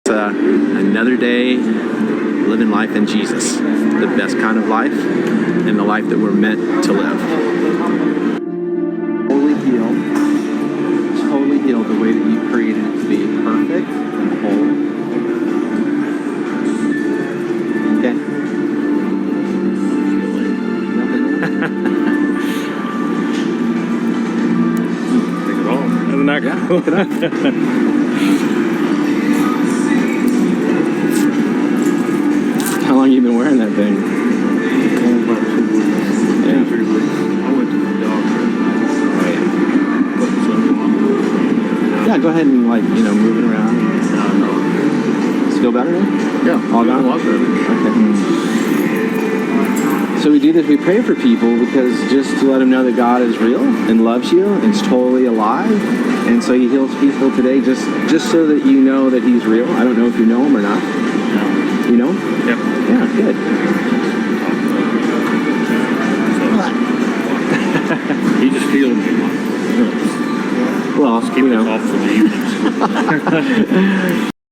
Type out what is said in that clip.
Another day living life in Jesus, the best kind of life and the life that we're meant to live. Totally healed the way that you created it to be, perfect and whole. Okay. Take it all. Isn't that cool? Look it up. How long you been wearing that thing? About 2 weeks. Yeah. 3 weeks. I went to the doctor. Yeah, go ahead and move it around. No. Does it feel better now? Yeah. All gone? Okay. So we do this, we pray for people because just to let them know that God is real and loves you and is totally alive. And so he heals people today just so that you know that he's real. I don't know if you know him or not. No. You know him? Yep. Yeah, good. He just healed me. Well, Keep it off for the evenings.